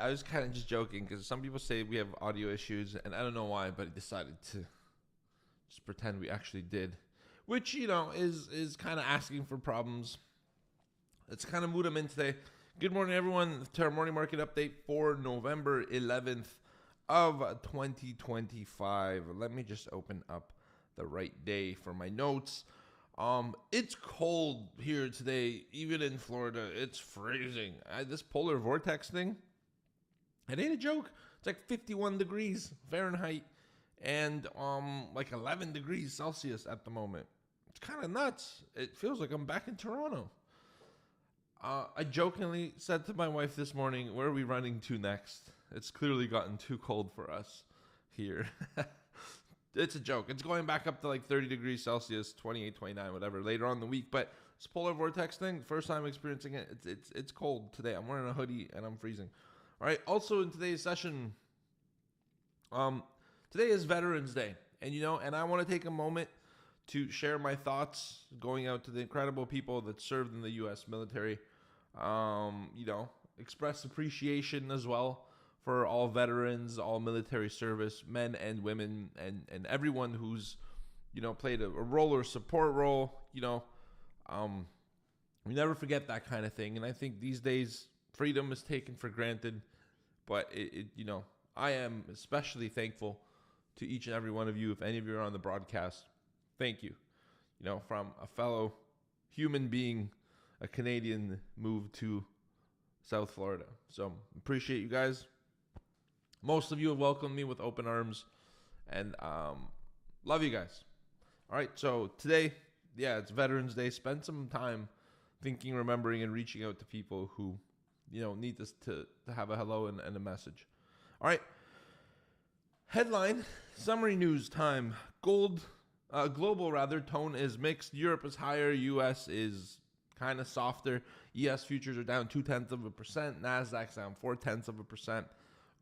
I was kind of just joking because some people say we have audio issues, and I don't know why, but I decided to just pretend we actually did, which is kind of asking for problems. Let's kind of mood them in today. Good morning, everyone, to our morning market update for November 11th of 2025. Let me just open up the right day for my notes. It's cold here today, even in Florida. It's freezing. This polar vortex thing, it ain't a joke. It's like 51 degrees Fahrenheit and like 11 degrees Celsius at the moment. It's kind of nuts. It feels like I'm back in Toronto. I jokingly said to my wife this morning, where are we running to next? It's clearly gotten too cold for us here. It's a joke. It's going back up to like 30 degrees Celsius, 28, 29, whatever, later on in the week. But this polar vortex thing, first time experiencing it, it's cold today. I'm wearing a hoodie and I'm freezing. All right, also in today's session, today is Veterans Day. And I want to take a moment to share my thoughts going out to the incredible people that served in the U.S. military. Express appreciation as well for all veterans, all military service, men and women, and everyone who's, played a role or support role. We never forget that kind of thing. And I think these days, freedom is taken for granted. But, I am especially thankful to each and every one of you. If any of you are on the broadcast, thank you. From a fellow human being, a Canadian moved to South Florida. So appreciate you guys. Most of you have welcomed me with open arms, and love you guys. All right, so today, it's Veterans Day. Spend some time thinking, remembering, and reaching out to people who, need this to have a hello and a message. All right, headline, summary news time. Global tone is mixed. Europe is higher. U.S. is kind of softer. ES futures are down 0.2%. Nasdaq's down 0.4%.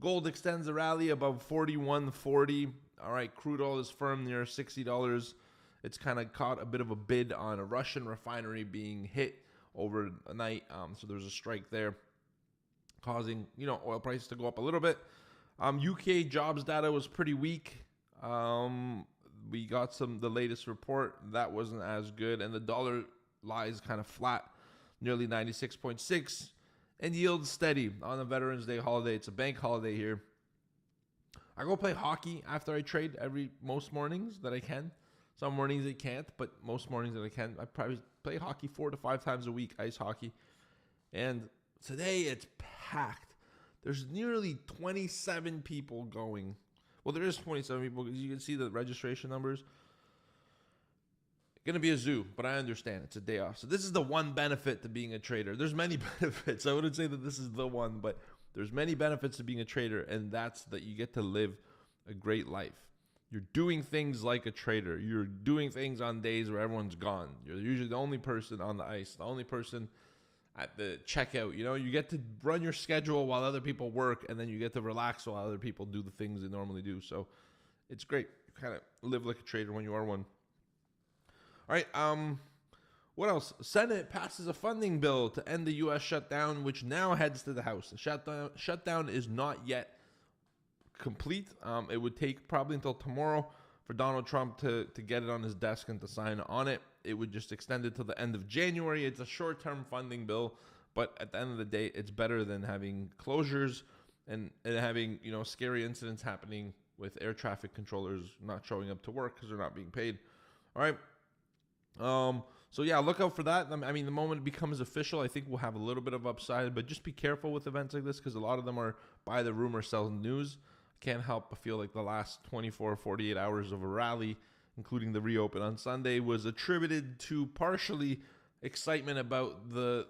Gold extends a rally above 41.40. All right, crude oil is firm near $60. It's kind of caught a bit of a bid on a Russian refinery being hit overnight. So there's a strike there, causing oil prices to go up a little bit. UK jobs data was pretty weak. We got the latest report that wasn't as good, and the dollar lies kind of flat, nearly 96.6. And yields steady on the Veterans Day holiday. It's a bank holiday here. I go play hockey after I trade most mornings that I can. Some mornings I can't, but most mornings that I can. I probably play hockey 4 to 5 times a week, ice hockey. And today it's packed. There's nearly 27 people going. Well, there is 27 people because you can see the registration numbers. Going to be a zoo, but I understand it's a day off. So this is the one benefit to being a trader. There's many benefits. I wouldn't say that this is the one, but there's many benefits to being a trader, and that's that you get to live a great life. You're doing things like a trader. You're doing things on days where everyone's gone. You're usually the only person on the ice, the only person at the checkout. You get to run your schedule while other people work, and then you get to relax while other people do the things they normally do. So it's great. You kind of live like a trader when you are one. All right, what else? Senate passes a funding bill to end the U.S. shutdown, which now heads to the House. The shutdown is not yet complete. It would take probably until tomorrow for Donald Trump to get it on his desk and to sign on it. It would just extend it to the end of January. It's a short-term funding bill, but at the end of the day, it's better than having closures and having scary incidents happening with air traffic controllers not showing up to work because they're not being paid. All right. Look out for that. I mean, the moment it becomes official, I think we'll have a little bit of upside, but just be careful with events like this because a lot of them are buy the rumor, sell the news. I can't help but feel like the last 24, 48 hours of a rally, including the reopen on Sunday, was attributed to partially excitement about the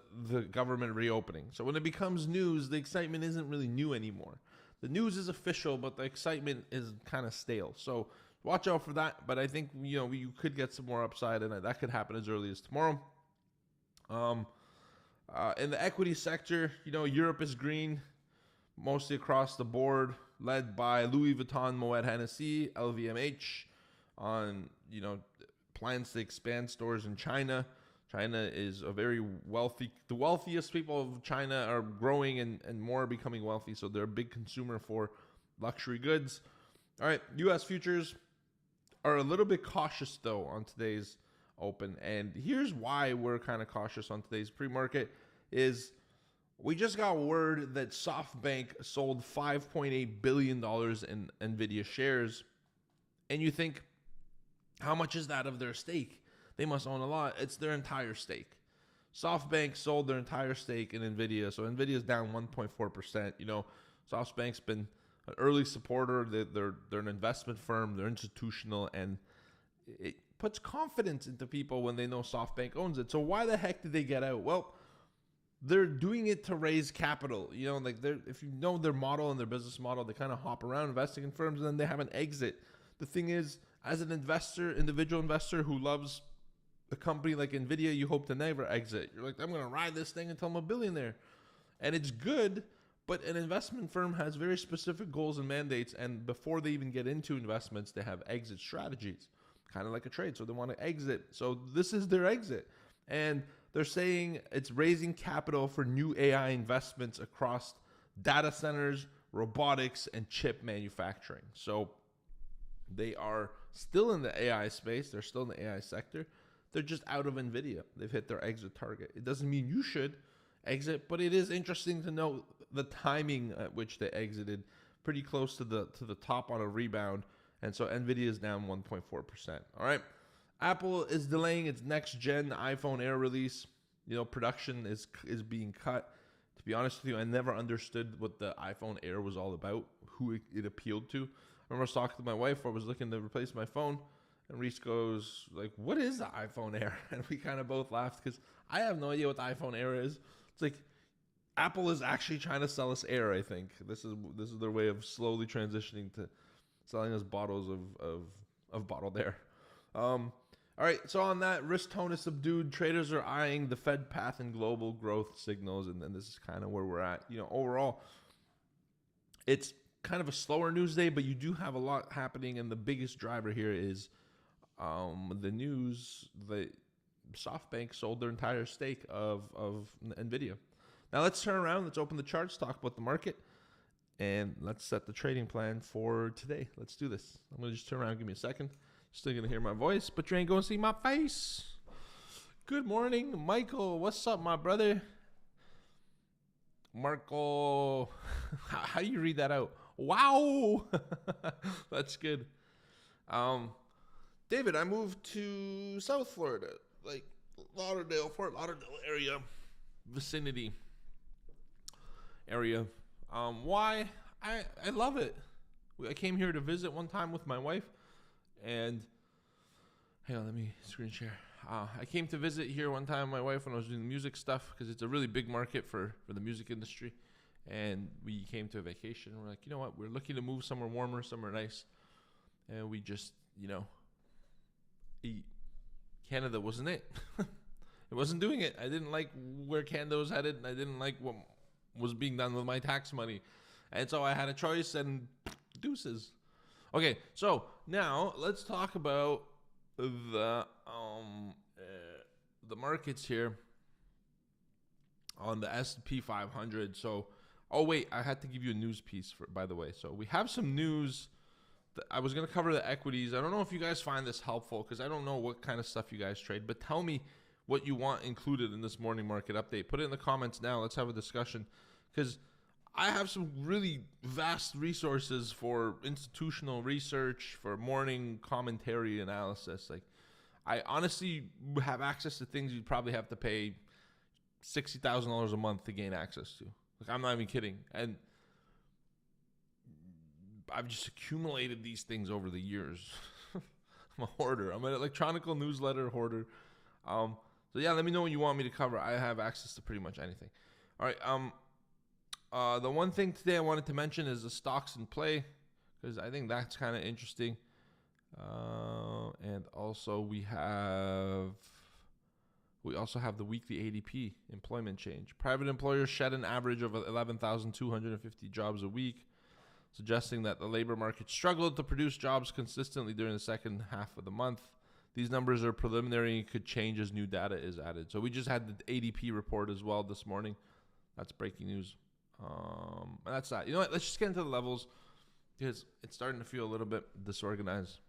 government reopening. So when it becomes news, the excitement isn't really new anymore. The news is official, but the excitement is kind of stale. So watch out for that, but I think you could get some more upside, and that could happen as early as tomorrow. In the equity sector, Europe is green, mostly across the board, led by Louis Vuitton, Moet Hennessy, LVMH, on plans to expand stores in China. China is a very wealthy, the wealthiest people of China are growing and more are becoming wealthy. So they're a big consumer for luxury goods. All right, U.S. futures are a little bit cautious though on today's open. And here's why we're kind of cautious on today's pre-market is we just got word that SoftBank sold $5.8 billion in NVIDIA shares. And you think, how much is that of their stake? They must own a lot. It's their entire stake. SoftBank sold their entire stake in NVIDIA. So NVIDIA is down 1.4%. You know, SoftBank's been an early supporter. They're an investment firm. They're institutional. And it puts confidence into people when they know SoftBank owns it. So why the heck did they get out? Well, they're doing it to raise capital. You know, like if you know their model and their business model, they kind of hop around investing in firms and then they have an exit. The thing is, as an investor, individual investor who loves a company like NVIDIA, you hope to never exit. You're like, I'm going to ride this thing until I'm a billionaire. And it's good, but an investment firm has very specific goals and mandates. And before they even get into investments, they have exit strategies, kind of like a trade. So they want to exit. So this is their exit. And they're saying it's raising capital for new AI investments across data centers, robotics, and chip manufacturing. So they are still in the AI space. They're still in the AI sector. They're just out of NVIDIA. They've hit their exit target. It doesn't mean you should exit, but it is interesting to know the timing at which they exited, pretty close to the top on a rebound. And so NVIDIA is down 1.4%. All right. Apple is delaying its next gen iPhone Air release. You know, production is being cut. To be honest with you, I never understood what the iPhone Air was all about, who it appealed to. I remember I was talking to my wife. I was looking to replace my phone. And Reese goes, like, what is the iPhone Air? And we kind of both laughed because I have no idea what the iPhone Air is. It's like Apple is actually trying to sell us Air, I think. This is their way of slowly transitioning to selling us bottles of bottled air. All right, so on that, risk tone is subdued. Traders are eyeing the Fed path and global growth signals, and then this is kind of where we're at. You know, overall, it's kind of a slower news day, but you do have a lot happening, and the biggest driver here is the news that SoftBank sold their entire stake of NVIDIA. Now let's turn around. Let's open the charts, talk about the market, and let's set the trading plan for today. Let's do this. I'm going to just turn around. Give me a second. You're still going to hear my voice, but you ain't going to see my face. Good morning, Michael. What's up, my brother? Marco. How do you read that out? Wow. That's good. David, I moved to South Florida, like Lauderdale, Fort Lauderdale area, vicinity area. Why? I love it. I came here to visit one time with my wife, and hang on, let me screen share. I came to visit here one time with my wife when I was doing the music stuff because it's a really big market for the music industry. And we came to a vacation. We're like, you know what? We're looking to move somewhere warmer, somewhere nice. And we just, you know, Canada wasn't it. It wasn't doing it. I didn't like where Canada was headed. And I didn't like what was being done with my tax money. And so I had a choice and deuces. Okay, so now let's talk about the markets here on the S&P 500. So, oh wait, I had to give you a news piece by the way. So we have some news. I was going to cover the equities. I don't know if you guys find this helpful because I don't know what kind of stuff you guys trade, but tell me what you want included in this morning market update. Put it in the comments now. Let's have a discussion because I have some really vast resources for institutional research, for morning commentary analysis. Like, I honestly have access to things you'd probably have to pay $60,000 a month to gain access to. Like, I'm not even kidding. And I've just accumulated these things over the years. I'm a hoarder. I'm an electronic newsletter hoarder. So yeah, let me know what you want me to cover. I have access to pretty much anything. All right. The one thing today I wanted to mention is the stocks in play because I think that's kind of interesting. And also we also have the weekly ADP employment change. Private employers shed an average of 11,250 jobs a week, suggesting that the labor market struggled to produce jobs consistently during the second half of the month. These numbers are preliminary and could change as new data is added. So we just had the ADP report as well this morning. That's breaking news. And that's that. You know what? Let's just get into the levels because it's starting to feel a little bit disorganized.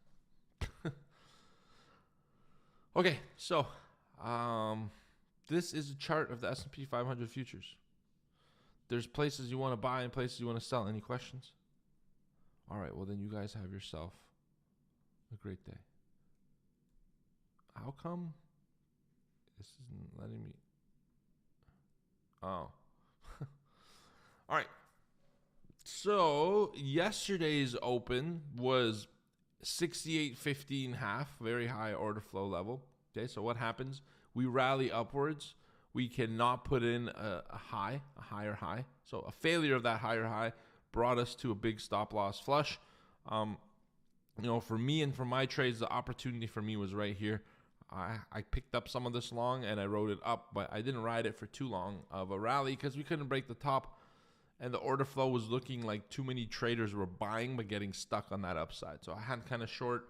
Okay, so this is a chart of the S&P 500 futures. There's places you want to buy and places you want to sell. Any questions? All right, well then you guys have yourself a great day. How come this isn't letting me? Oh. All right. So yesterday's open was 68.15.5, very high order flow level. Okay, so what happens? We rally upwards. We cannot put in a higher high. So a failure of that higher high brought us to a big stop loss flush. For me and for my trades, the opportunity for me was right here. I picked up some of this long and I rode it up, but I didn't ride it for too long of a rally because we couldn't break the top. And the order flow was looking like too many traders were buying but getting stuck on that upside. So I had kind of short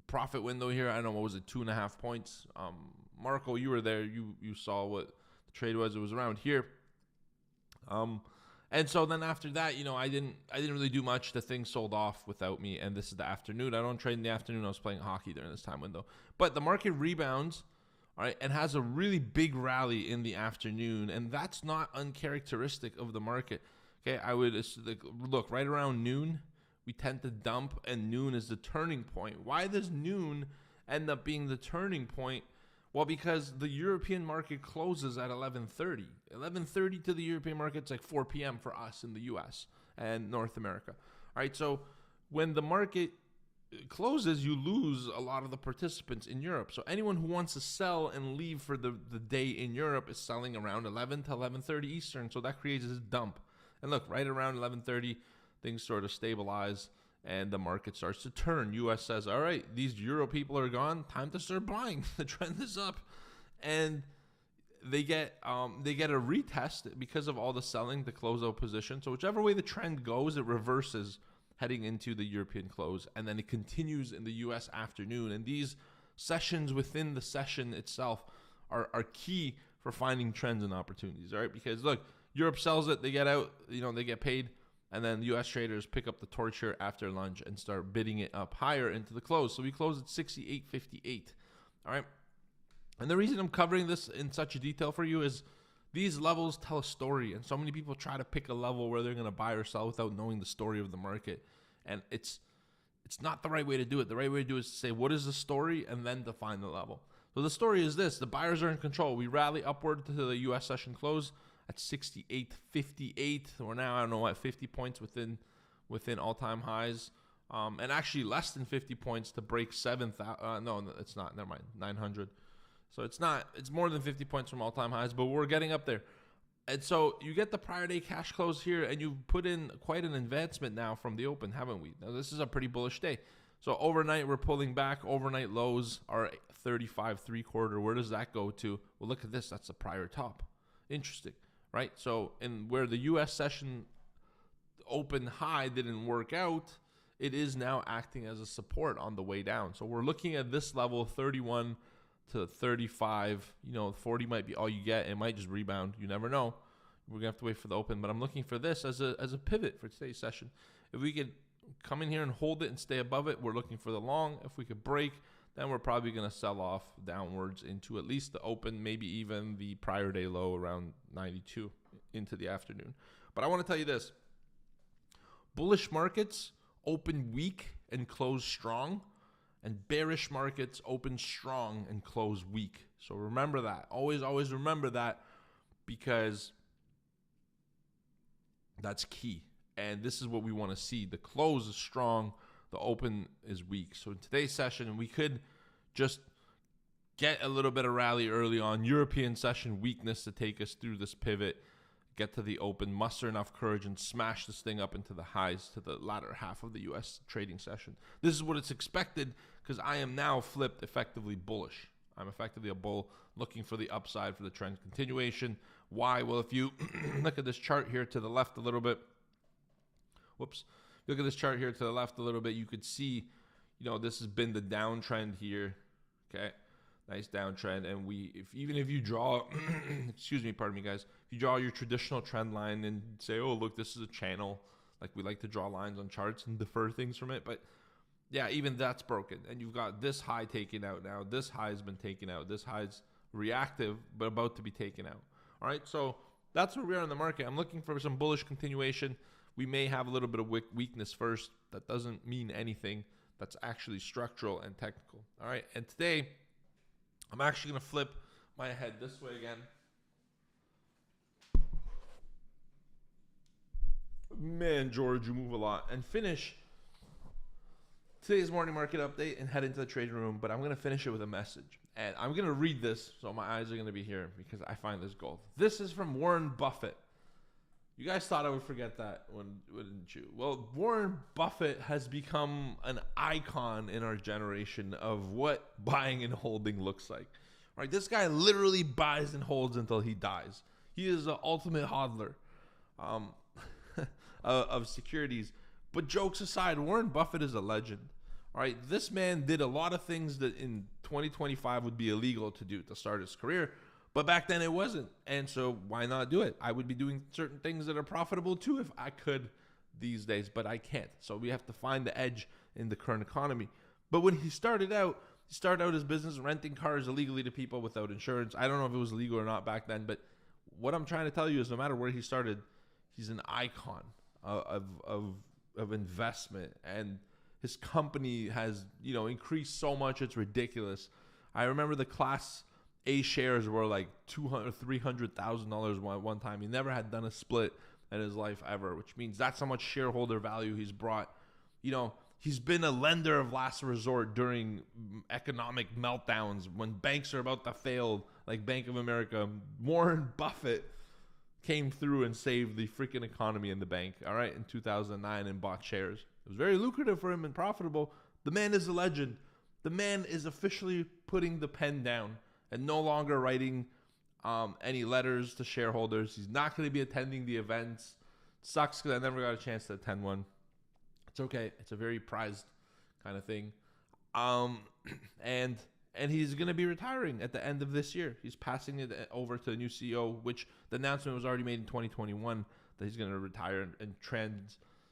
profit window here. I don't know, what was it, 2.5 points? Marco, you were there. You saw what the trade was. It was around here. And so then after that, I didn't really do much. The thing sold off without me. And this is the afternoon. I don't trade in the afternoon. I was playing hockey during this time window. But the market rebounds, all right, and has a really big rally in the afternoon, and that's not uncharacteristic of the market. Okay, I would look right around noon, we tend to dump, and noon is the turning point. Why does noon end up being the turning point? Well, because the European market closes at 11:30. 11:30 to the European market, it's like 4 p.m. for us in the U.S. and North America. All right, so when the market closes, you lose a lot of the participants in Europe. So anyone who wants to sell and leave for the day in Europe is selling around 11 to 11:30 Eastern. So that creates this dump. And look, right around 11:30, things sort of stabilize and the market starts to turn. U.S. says, all right, these Euro people are gone. Time to start buying. The trend is up. And they get a retest because of all the selling to close out position. So whichever way the trend goes, it reverses heading into the European close, and then it continues in the U.S. afternoon. And these sessions within the session itself are key for finding trends and opportunities, all right? Because, look, Europe sells it, they get out, they get paid, and then U.S. traders pick up the torch here after lunch and start bidding it up higher into the close. So we close at 68.58, all right? And the reason I'm covering this in such detail for you is these levels tell a story, and so many people try to pick a level where they're going to buy or sell without knowing the story of the market. And it's not the right way to do it. The right way to do it is to say, what is the story, and then define the level. So the story is this. The buyers are in control. We rally upward to the U.S. session close at 68.58. We're now, I don't know what, 50 points within all-time highs. And actually less than 50 points to break 7,000. No, it's not. Never mind. 900. So it's more than 50 points from all-time highs, but we're getting up there. And so you get the prior day cash close here, and you've put in quite an advancement now from the open, haven't we? Now, this is a pretty bullish day. So overnight, we're pulling back. Overnight lows are 35.75. Where does that go to? Well, look at this. That's the prior top. Interesting, right? So in where the U.S. session open high didn't work out, it is now acting as a support on the way down. So we're looking at this level, 31 to 35, 40 might be all you get. It might just rebound. You never know. We're gonna have to wait for the open, but I'm looking for this as a pivot for today's session. If we could come in here and hold it and stay above it, we're looking for the long. If we could break, then we're probably gonna sell off downwards into at least the open, maybe even the prior day low around 92 into the afternoon. But I want to tell you this: bullish markets open weak and close strong. And bearish markets open strong and close weak. So remember that. Always remember that, because that's key. And this is what we want to see. The close is strong. The open is weak. So in today's session, we could just get a little bit of rally early on. European session weakness to take us through this pivot. Get to the open, muster enough courage, and smash this thing up into the highs to the latter half of the U.S. trading session. This is what it's expected, because I am now flipped effectively bullish. I'm effectively a bull looking for the upside for the trend continuation. Why? Well, if you look at this chart here to the left a little bit, look at this chart here to the left a little bit, you could see, this has been the downtrend here Okay, nice downtrend, and even if you draw, excuse me, pardon me, guys. If you draw your traditional trend line and say, oh look, this is a channel, like we like to draw lines on charts and defer things from it, but yeah, even that's broken, and you've got this high taken out now. This high has been taken out. This high's reactive, but about to be taken out. All right, so that's where we are in the market. I'm looking for some bullish continuation. We may have a little bit of weakness first. That doesn't mean anything. That's actually structural and technical. All right, and today I'm actually going to flip my head this way again. Man, George, you move a lot. And finish today's morning market update and head into the trading room. But I'm going to finish it with a message. And I'm going to read this, so my eyes are going to be here because I find this gold. This is from Warren Buffett. You guys thought I would forget that, wouldn't you? Well, Warren Buffett has become an icon in our generation of what buying and holding looks like. Right? This guy literally buys and holds until he dies. He is the ultimate hodler of securities. But jokes aside, Warren Buffett is a legend. All right, this man did a lot of things that in 2025 would be illegal to do to start his career. But back then it wasn't. And so why not do it? I would be doing certain things that are profitable too if I could these days, but I can't. So we have to find the edge in the current economy. But when he started out his business renting cars illegally to people without insurance. I don't know if it was legal or not back then, but what I'm trying to tell you is no matter where he started, he's an icon of investment. And his company has, increased so much, it's ridiculous. I remember the Class A shares were like $200,000, $300,000 one time. He never had done a split in his life ever, which means that's how much shareholder value he's brought. He's been a lender of last resort during economic meltdowns when banks are about to fail, like Bank of America. Warren Buffett came through and saved the freaking economy in the bank, all right, in 2009 and bought shares. It was very lucrative for him and profitable. The man is a legend. The man is officially putting the pen down and no longer writing any letters to shareholders. He's not going to be attending the events. Sucks because I never got a chance to attend one. It's okay. It's a very prized kind of thing. And he's going to be retiring at the end of this year. He's passing it over to the new CEO, which the announcement was already made in 2021 that he's going to retire and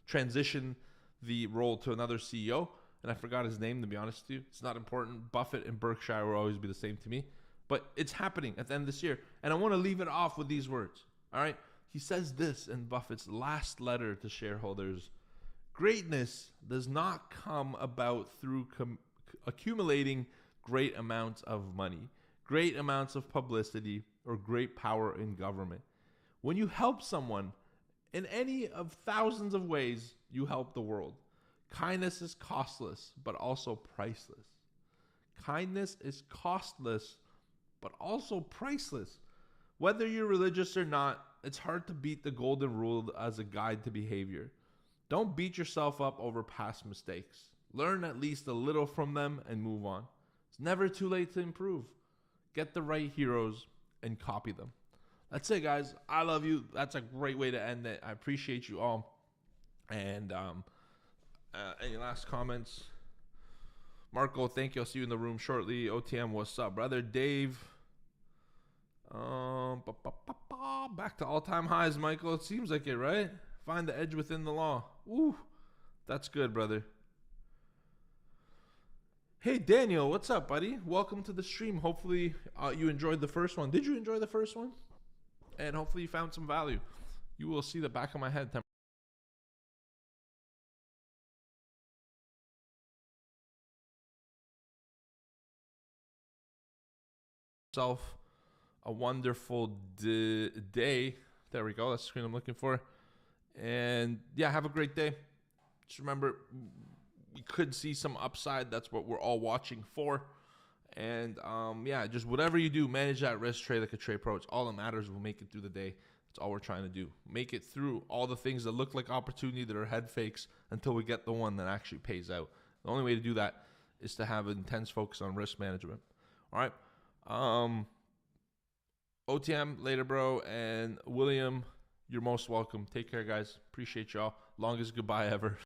transition the role to another CEO. And I forgot his name, to be honest with you. It's not important. Buffett and Berkshire will always be the same to me. But it's happening at the end of this year. And I want to leave it off with these words. All right? He says this in Buffett's last letter to shareholders. Greatness does not come about through accumulating great amounts of money, great amounts of publicity, or great power in government. When you help someone in any of thousands of ways, you help the world. Kindness is costless, but also priceless. Kindness is costless, but also priceless. Whether you're religious or not, it's hard to beat the golden rule as a guide to behavior. Don't beat yourself up over past mistakes. Learn at least a little from them and move on. It's never too late to improve. Get the right heroes and copy them. That's it, guys. I love you. That's a great way to end it. I appreciate you all. And any last comments? Marco, thank you. I'll see you in the room shortly. OTM, what's up, brother? Dave. Back to all-time highs, Michael. It seems like it, right? Find the edge within the law. Ooh, that's good, brother. Hey, Daniel, what's up, buddy? Welcome to the stream. Hopefully you enjoyed the first one. Did you enjoy the first one? And hopefully you found some value. You will see the back of my head. Yourself a wonderful day. There we go. That's the screen I'm looking for. And yeah, have a great day. Just remember, we could see some upside. That's what we're all watching for. And yeah, just whatever you do, manage that risk, trade like a trade pro. It's all that matters. We'll make it through the day. That's all we're trying to do. Make it through all the things that look like opportunity that are head fakes until we get the one that actually pays out. The only way to do that is to have an intense focus on risk management. All right. OTM later, bro. And William, you're most welcome. Take care, guys. Appreciate y'all. Longest goodbye ever.